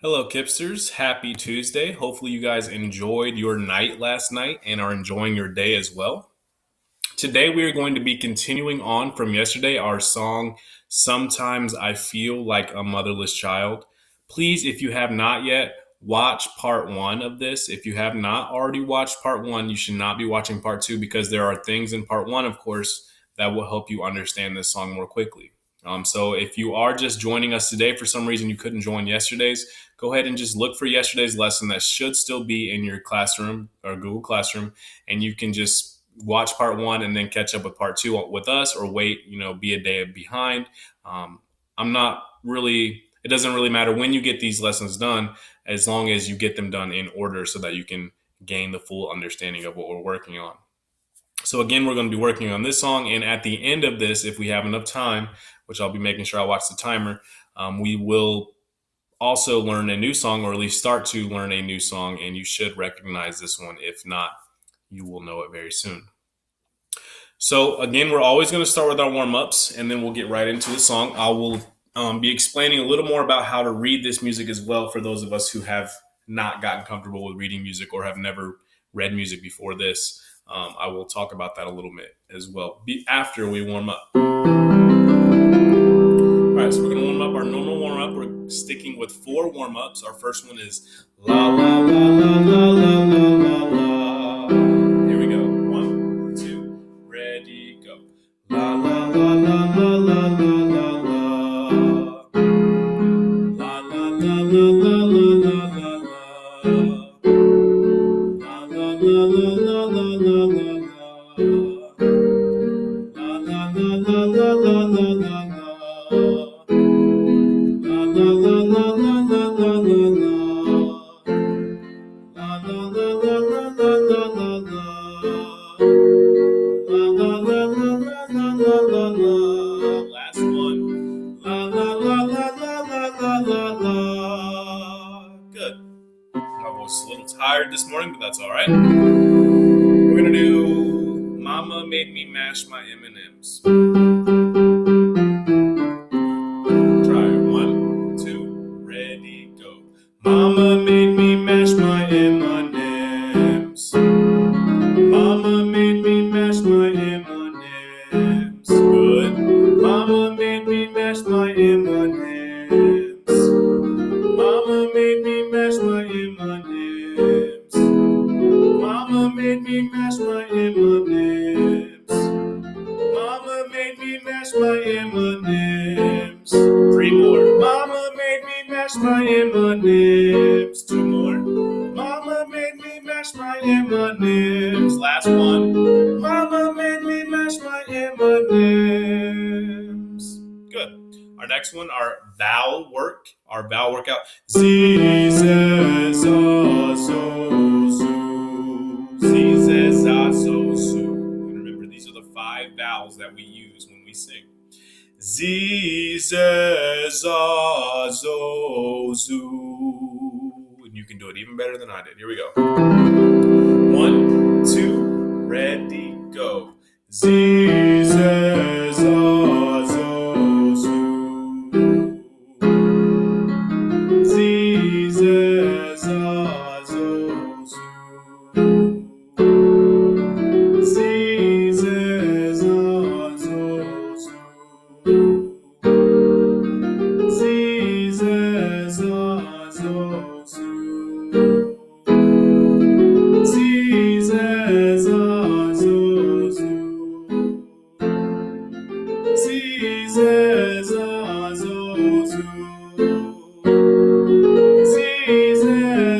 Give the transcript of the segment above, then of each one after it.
Hello, Kipsters. Happy Tuesday. Hopefully, you guys enjoyed your night last night and are enjoying your day as well. Today, we are going to be continuing on from yesterday our song, Sometimes I Feel Like a Motherless Child. Please, if you have not yet, watch part one of this. If you have not already watched part one, you should not be watching part two because there are things in part one, of course, that will help you understand this song more quickly. So if you are just joining us today, for some reason you couldn't join yesterday's, go ahead and just look for yesterday's lesson that should still be in your classroom or Google Classroom, and you can just watch part one and then catch up with part two with us, or wait, be a day behind. Um, I'm not really, it doesn't really matter when you get these lessons done, as long as you get them done in order so that you can gain the full understanding of what we're working on. So again, we're going to be working on this song, and at the end of this, if we have enough time, which I'll be making sure I watch the timer, we will also learn a new song, or at least start to learn a new song, and you should recognize this one. If not, you will know it very soon. So again, we're always going to start with our warm-ups, and then we'll get right into the song. I will be explaining a little more about how to read this music as well for those of us who have not gotten comfortable with reading music or have never read music before this. I will talk about that a little bit as well after we warm up. All right, so we're going to warm up our normal warm-up. We're sticking with 4 warm-ups. Our first one is la la la la la la la la la. Here we go. 1, 2, ready, go. La la la la la la la la la. La la la la la la la la la. La la la la la la la la la. La la la la la la la la la. La la la la la la la la la. La la la la la la la la la. La la la la la la la la la. Last one. La la la la la la la la la. Good. My voice is a little tired this morning, but that's all right. We're gonna do "Mama Made Me Mash My M&Ms." Mama made me mash my M&Ms. Mama made me mash my M&Ms. Good. Mama made me mash my M&Ms. Mama made me mash my M&Ms. Mama made me mash my M&Ms. Mama made me mash my M&Ms. 3 more. Mama made me mash my M&Ms. 2 more. Mama made me mash my M&Ms. Last one. Mama made me mash my M&Ms. Good. Our next one, our vowel workout. Z, z, za, so, zoo. Z, z, za, so, zoo. And remember, these are the 5 vowels that we use when we sing. Z, z, za, zo, zoo. And you can do it even better than I did. Here we go. 1, 2, ready, go. Z, z, za, zo, zoo. Z, z, za, zo, zoo. Z, z, za, zo, zoo. Z, z, za, zo, zoo. Z, z, za, zo, zoo. Z, z, za, zo, zoo. Z, z,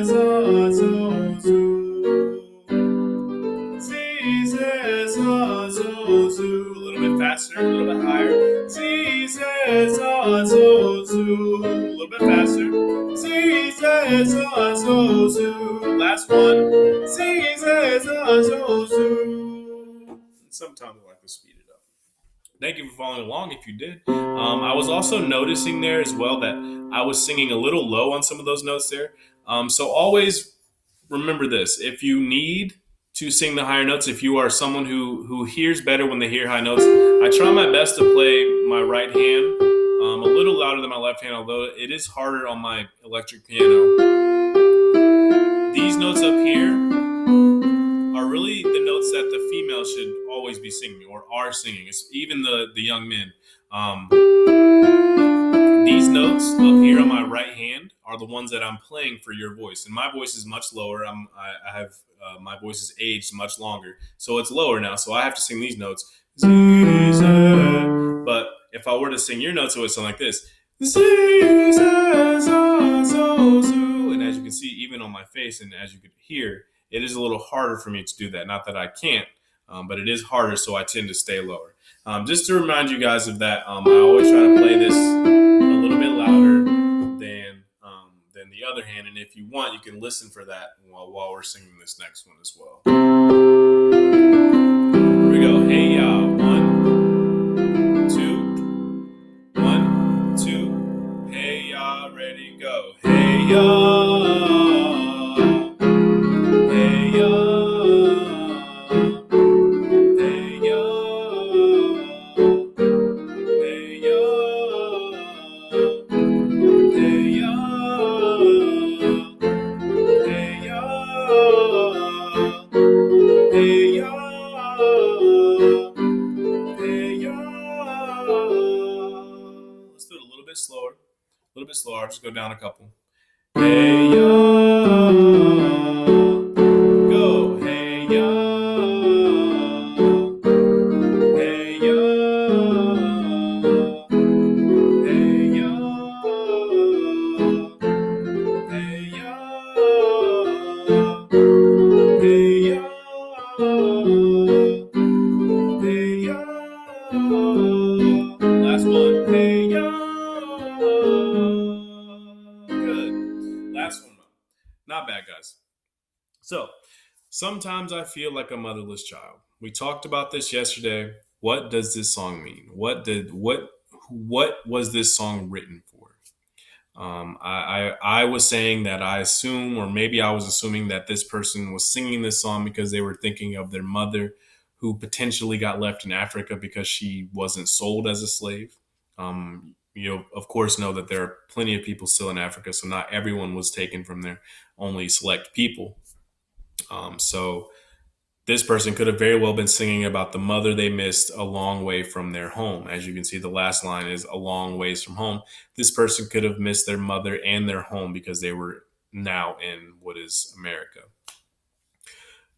za, zo, zoo. Z, z, za, zo, zoo. A little bit faster, a little bit higher. Z, z, za, zo, zoo. A little bit faster. Z, z, za, zo, zoo. Last one. Z, z, za, zo, zoo. Sometimes I like to speed it up. Thank you for following along if you did. I was also noticing there as well that I was singing a little low on some of those notes there. So always remember this. If you need to sing the higher notes, if you are someone who hears better when they hear high notes, I try my best to play my right hand A little louder than my left hand, although it is harder on my electric piano. These notes up here are really the notes that the female should always be singing or are singing. It's even the young men. These notes up here on my right hand are the ones that I'm playing for your voice, and my voice is much lower. I have my voice is aged much longer, so it's lower now. So I have to sing these notes. But if I were to sing your notes, it would sound like this. And as you can see, even on my face, and as you could hear, it is a little harder for me to do that. Not that I can't, but it is harder, so I tend to stay lower. Just to remind you guys of that, I always try to play this a little bit louder than the other hand, and if you want, you can listen for that while we're singing this next one as well. Here we go. Hey ya, 1, 2, 1, 2. Hey ya, ready, go. Hey ya. Let's do it a little bit slower. A little bit slower. I'll just go down a couple. Hey ya, go. Hey ya, hey ya, hey ya, hey ya, hey ya, hey ya. Last one. Hey ya. Good. Last one. Not bad, guys. So, sometimes I feel like a motherless child. We talked about this yesterday. What does this song mean? What was this song written for? I was saying that I assume, or maybe I was assuming that this person was singing this song because they were thinking of their mother, who potentially got left in Africa because she wasn't sold as a slave. You of course know that there are plenty of people still in Africa, so not everyone was taken from there, only select people. So this person could have very well been singing about the mother they missed a long way from their home. As you can see, the last line is a long ways from home. This person could have missed their mother and their home because they were now in what is America.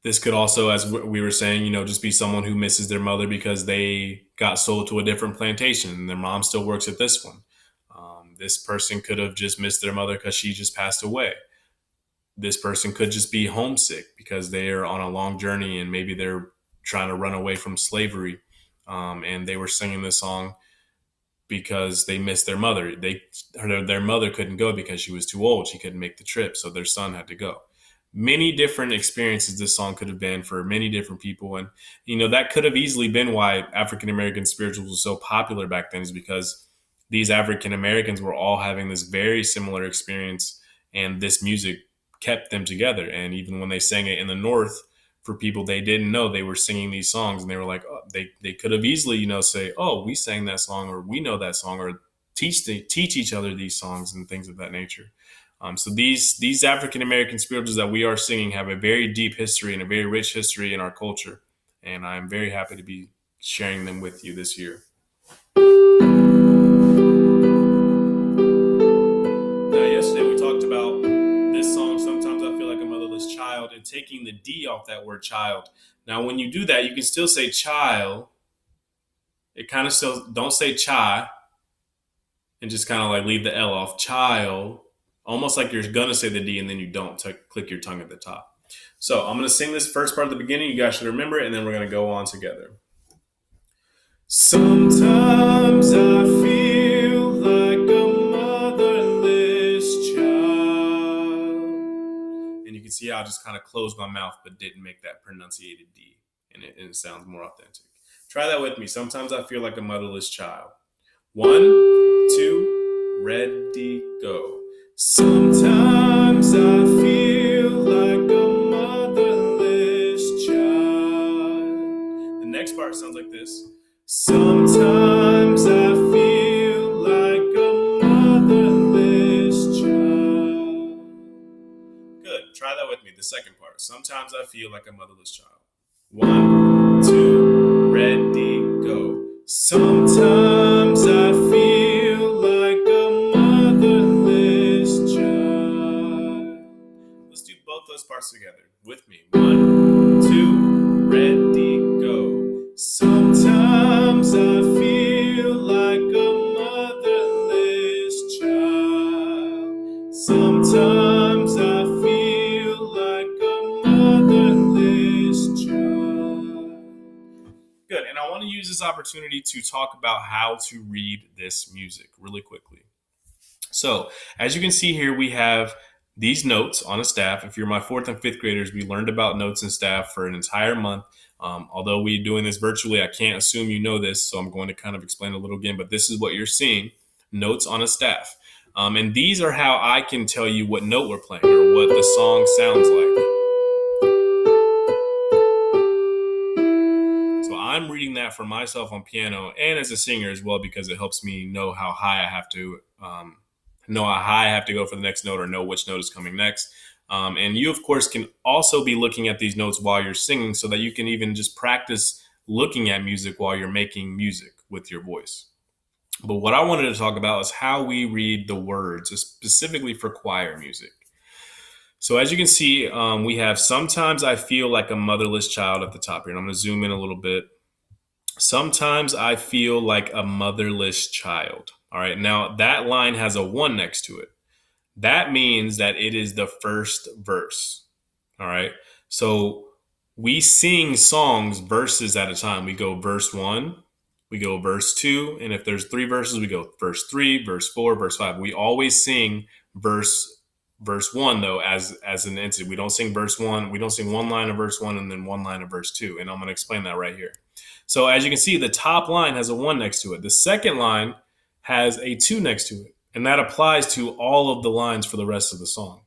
This could also, as we were saying, just be someone who misses their mother because they got sold to a different plantation and their mom still works at this one. This person could have just missed their mother because she just passed away. This person could just be homesick because they are on a long journey and maybe they're trying to run away from slavery. And they were singing this song because they missed their mother. Their mother couldn't go because she was too old. She couldn't make the trip. So their son had to go. Many different experiences this song could have been for many different people. And, that could have easily been why African-American spirituals were so popular back then, is because these African-Americans were all having this very similar experience, and this music kept them together. And even when they sang it in the North, for people they didn't know, they were singing these songs, and they were like, oh, they could have easily, say, oh, we sang that song, or we know that song, or teach each other these songs and things of that nature. So these African American spirituals that we are singing have a very deep history and a very rich history in our culture, and I'm very happy to be sharing them with you this year. Now, yesterday we talked about this song, Sometimes I Feel Like a Motherless Child, and taking the D off that word child. Now, when you do that, you can still say child. It kind of still, don't say chai, and just kind of like leave the L off. Child. Almost like you're going to say the D and then you don't. Click your tongue at the top. So I'm going to sing this first part at the beginning. You guys should remember it, and then we're going to go on together. Sometimes I feel like a motherless child. And you can see how I just kind of closed my mouth but didn't make that pronunciated D. And it sounds more authentic. Try that with me. Sometimes I feel like a motherless child. 1, 2, ready, go. Sometimes I feel like a motherless child. The next part sounds like this. Sometimes I feel like try that with me. The second part. Sometimes I feel like a motherless child. 1, 2, ready, go. Sometimes I feel like a motherless child. Let's do both those parts together with me. 1, 2, ready, go. Sometimes I feel like a motherless child. Sometimes I feel like a motherless child. Good. And I want to use this opportunity to talk about how to read this music really quickly. So, as you can see here, we have these notes on a staff. If you're my 4th and 5th graders, we learned about notes and staff for an entire month. Although we're doing this virtually, I can't assume you know this, so I'm going to kind of explain a little again, but this is what you're seeing, notes on a staff. And these are how I can tell you what note we're playing or what the song sounds like. So I'm reading that for myself on piano and as a singer as well, because it helps me know how high I have to go for the next note or know which note is coming next. And you, of course, can also be looking at these notes while you're singing so that you can even just practice looking at music while you're making music with your voice. But what I wanted to talk about is how we read the words, specifically for choir music. So as you can see, we have sometimes I feel like a motherless child at the top here. And I'm going to zoom in a little bit. Sometimes I feel like a motherless child. All right. Now that line has a 1 next to it. That means that it is the first verse. All right. So we sing songs verses at a time. We go verse 1, we go verse 2, and if there's 3 verses, we go verse 3, verse 4, verse 5. We always sing verse 1 though as an entity. We don't sing verse 1. We don't sing one line of verse 1 and then one line of verse 2. And I'm going to explain that right here. So as you can see, the top line has a 1 next to it. The second line has a 2 next to it. And that applies to all of the lines for the rest of the song.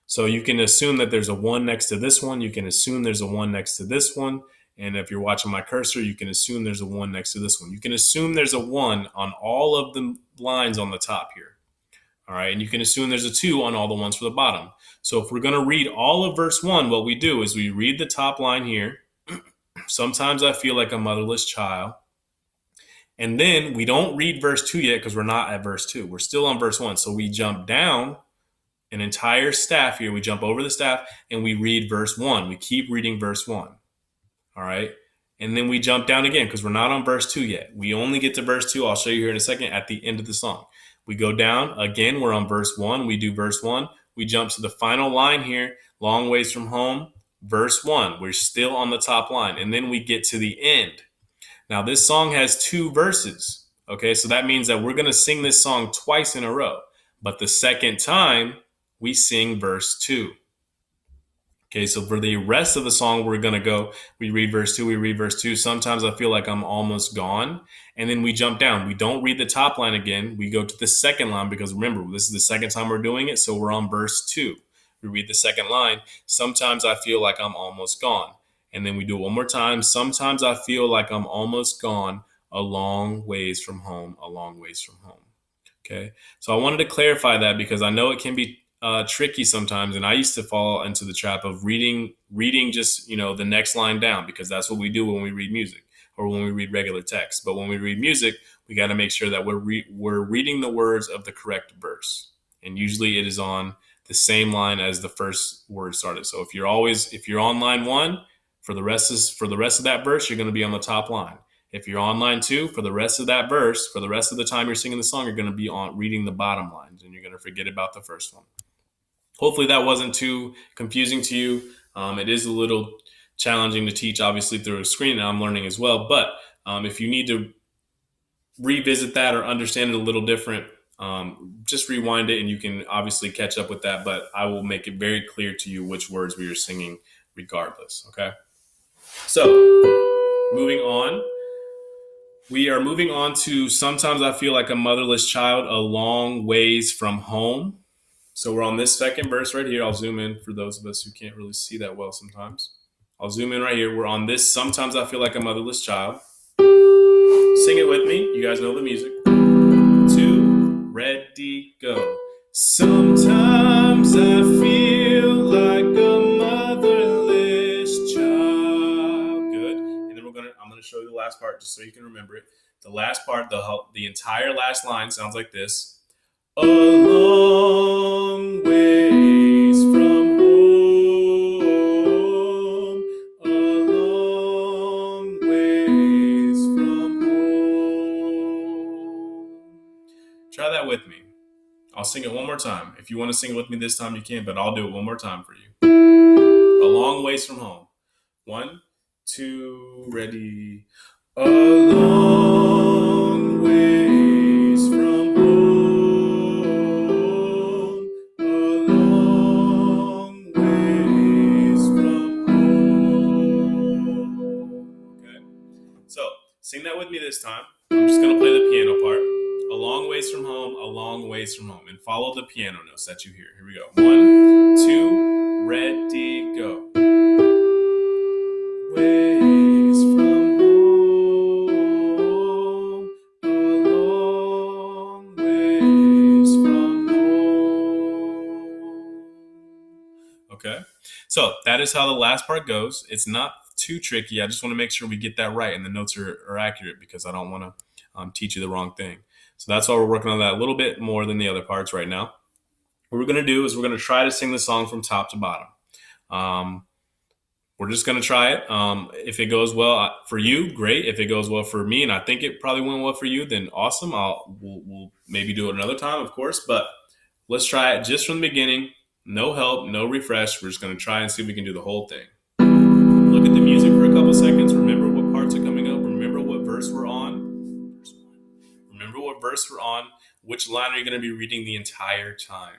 So you can assume that there's a 1 next to this one. You can assume there's a 1 next to this one. And if you're watching my cursor, you can assume there's a 1 next to this one. You can assume there's a 1 on all of the lines on the top here. All right. And you can assume there's a 2 on all the ones for the bottom. So if we're going to read all of verse 1, what we do is we read the top line here. Sometimes I feel like a motherless child. And then we don't read verse 2 yet because we're not at verse 2. We're still on verse 1. So we jump down an entire staff here. We jump over the staff and we read verse 1. We keep reading verse 1. All right. And then we jump down again because we're not on verse 2 yet. We only get to verse 2. I'll show you here in a second at the end of the song. We go down again. We're on verse 1. We do verse 1. We jump to the final line here. Long ways from home. Verse 1. We're still on the top line. And then we get to the end. Now, this song has 2 verses, okay? So that means that we're going to sing this song twice in a row. But the second time, we sing verse 2. Okay, so for the rest of the song, we're going to go, we read verse 2, we read verse 2. Sometimes I feel like I'm almost gone. And then we jump down. We don't read the top line again. We go to the second line because remember, this is the second time we're doing it, so we're on verse 2. We read the second line. Sometimes I feel like I'm almost gone. And then we do it one more time. Sometimes I feel like I'm almost gone, a long ways from home, a long ways from home. Okay. So I wanted to clarify that because I know it can be tricky sometimes. And I used to fall into the trap of reading just, the next line down because that's what we do when we read music or when we read regular text. But when we read music, we got to make sure that we're reading the words of the correct verse. And usually it is on the same line as the first word started. So if you're on line 1, for the rest of that verse, you're going to be on the top line. If you're on line 2, for the rest of that verse, for the rest of the time you're singing the song, you're going to be on reading the bottom lines, and you're going to forget about the first one. Hopefully that wasn't too confusing to you. It is a little challenging to teach, obviously, through a screen, and I'm learning as well. But if you need to revisit that or understand it a little different, just rewind it, and you can obviously catch up with that. But I will make it very clear to you which words we are singing regardless, okay? So, moving on. We are moving on to Sometimes I Feel Like a Motherless Child, a Long Ways from Home. So we're on this second verse right here. I'll zoom in for those of us who can't really see that well sometimes. I'll zoom in right here. We're on this Sometimes I Feel Like a Motherless Child. Sing it with me. You guys know the music. 2, ready, go. Sometimes I feel like a last part just so you can remember it. The last part, the entire last line sounds like this. A long ways from home, a long ways from home. Try that with me. I'll sing it one more time. If you want to sing it with me this time, you can, but I'll do it one more time for you. A long ways from home. 1, 2, ready. A long ways from home. A long ways from home. Okay. So, sing that with me this time. I'm just going to play the piano part. A long ways from home, a long ways from home. And follow the piano notes that you hear. Here we go. 1, 2, ready, go. Ways from home, a long ways from home. Okay, so that is how the last part goes. It's not too tricky. I just want to make sure we get that right and the notes are accurate because I don't want to teach you the wrong thing. So that's why we're working on that a little bit more than the other parts right now. What we're going to do is we're going to try to sing the song from top to bottom. We're just going to try it. If it goes well for you, great. If it goes well for me, and I think it probably went well for you, then awesome. We'll maybe do it another time, of course. But let's try it just from the beginning. No help, no refresh. We're just going to try and see if we can do the whole thing. Look at the music for a couple seconds. Remember what parts are coming up. Remember what verse we're on. Remember what verse we're on. Which line are you going to be reading the entire time?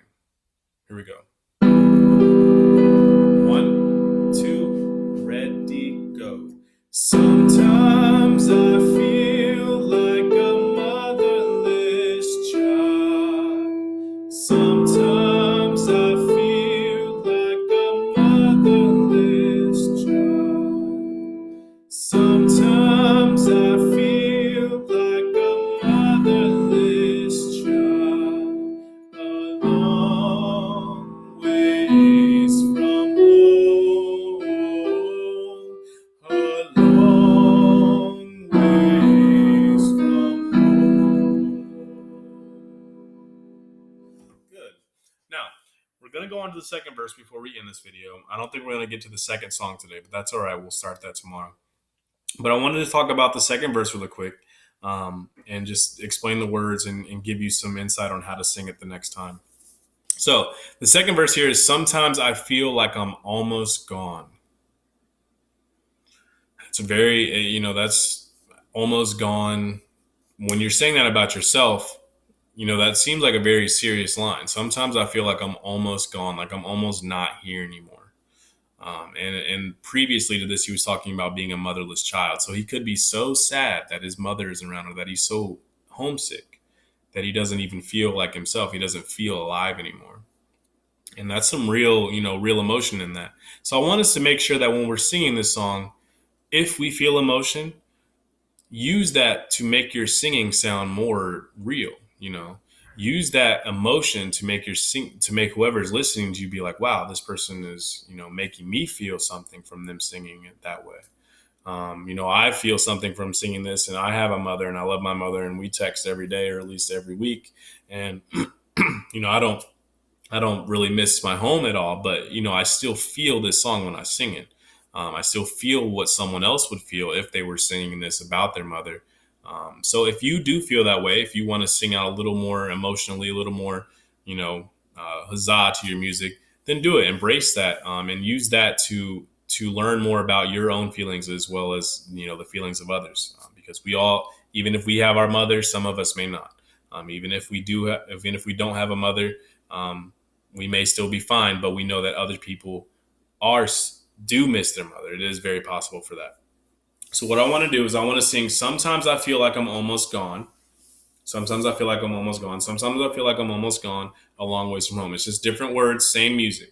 Here we go. 1, 2, ready, go. Sometimes I feel like a motherless child. Sometimes I feel like a motherless child. Sometimes I feel like a motherless child. A long ways from home, a long ways from home. Good. Now, we're going to go on to the second verse before we end this video. I don't think we're going to get to the second song today, but that's all right. We'll start that tomorrow. But I wanted to talk about the second verse really quick and just explain the words and give you some insight on how to sing it the next time. So the second verse here is, sometimes I feel like I'm almost gone. It's a very, that's almost gone. When you're saying that about yourself, that seems like a very serious line. Sometimes I feel like I'm almost gone, like I'm almost not here anymore. And previously to this, he was talking about being a motherless child. So he could be so sad that his mother isn't around, or that he's so homesick that he doesn't even feel like himself. He doesn't feel alive anymore. And that's some real emotion in that. So I want us to make sure that when we're singing this song, if we feel emotion, use that to make your singing sound more real. Use that emotion to make to make whoever's listening to you be like, wow, this person is making me feel something from them singing it that way. I feel something from singing this, and I have a mother, and I love my mother, and we text every day or at least every week. And I don't really miss my home at all, but I still feel this song when I sing it. I still feel what someone else would feel if they were singing this about their mother. So if you do feel that way, if you want to sing out a little more emotionally, a little more, huzzah to your music, then do it. Embrace that, and use that to learn more about your own feelings as well as the feelings of others. Because we all, even if we have our mothers, some of us may not. Even if we don't have a mother, we may still be fine. But we know that other people do miss their mother. It is very possible for that. So what I want to do is I want to sing, sometimes I feel like I'm almost gone. Sometimes I feel like I'm almost gone. Sometimes I feel like I'm almost gone, a long ways from home. It's just different words, same music.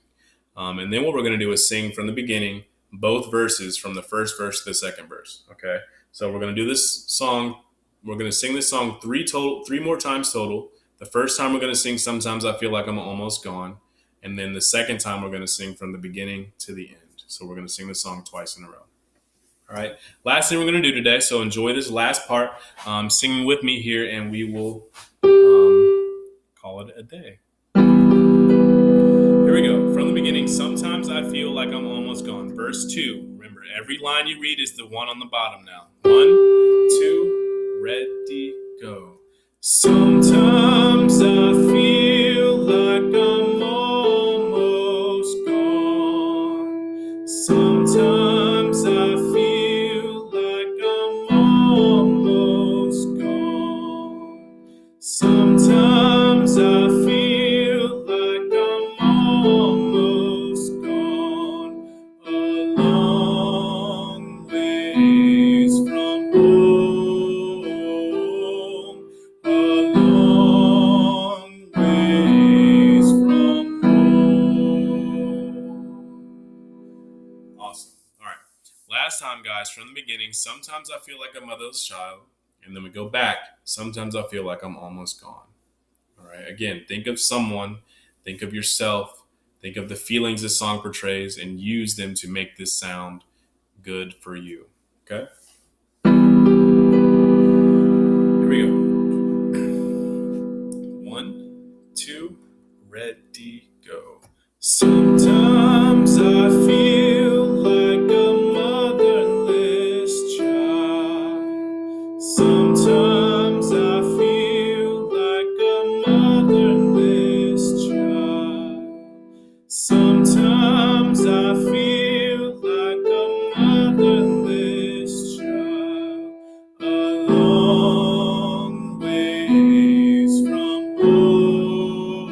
And then what we're going to do is sing from the beginning, both verses from the first verse to the second verse. Okay. So we're going to do this song. We're going to sing this song three more times total. The first time we're going to sing, sometimes I feel like I'm almost gone. And then the second time we're going to sing from the beginning to the end. So we're going to sing the song twice in a row. All right. Last thing we're going to do today. So enjoy this last part, singing with me here, and we will call it a day. Here we go. From the beginning, sometimes I feel like I'm almost gone. Verse 2. Remember, every line you read is the one on the bottom now. 1, 2, ready, go. Sometimes I feel like I'm almost gone. Sometimes I feel like I'm almost gone. Sometimes I feel like I'm almost gone. A long ways from home. A long ways from home. Awesome. All right. Last time, guys, from the beginning, sometimes I feel like a motherless child. And then we go back. Sometimes I feel like I'm almost gone. All right. Again, think of someone, think of yourself, think of the feelings this song portrays, and use them to make this sound good for you. Okay? Here we go. 1, 2, ready, go. Sometimes I feel like a motherless child. Sometimes I feel like a motherless child. Sometimes I feel like a motherless child. A long ways from home.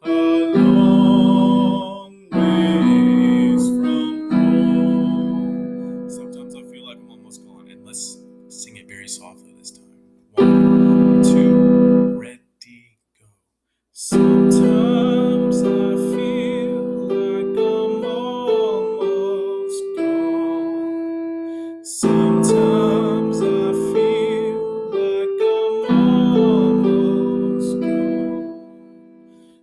A long ways from home. Sometimes I feel like I'm almost gone. And let's sing it very softly this time. 1, 2, ready, go. Sometimes I feel like I'm almost gone. Sometimes I feel like I'm almost gone.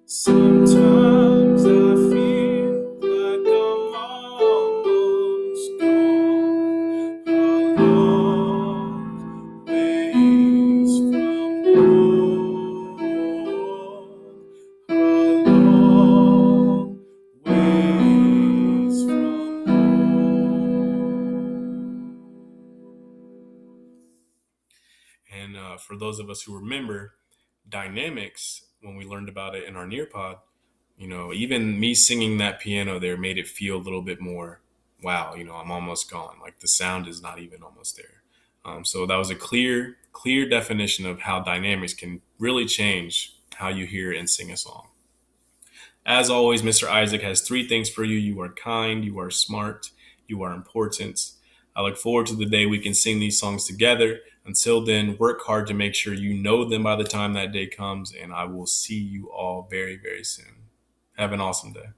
Sometimes I feel like I'm almost gone. A long ways from home. A long ways from home. And for those of us who remember dynamics, when we learned about it in our Nearpod, even me singing that piano there made it feel a little bit more, wow, I'm almost gone. Like the sound is not even almost there. So that was a clear definition of how dynamics can really change how you hear and sing a song. As always, Mr. Isaac has 3 things for you. You are kind, you are smart, you are important. I look forward to the day we can sing these songs together. Until then, work hard to make sure you know them by the time that day comes, and I will see you all very, very soon. Have an awesome day.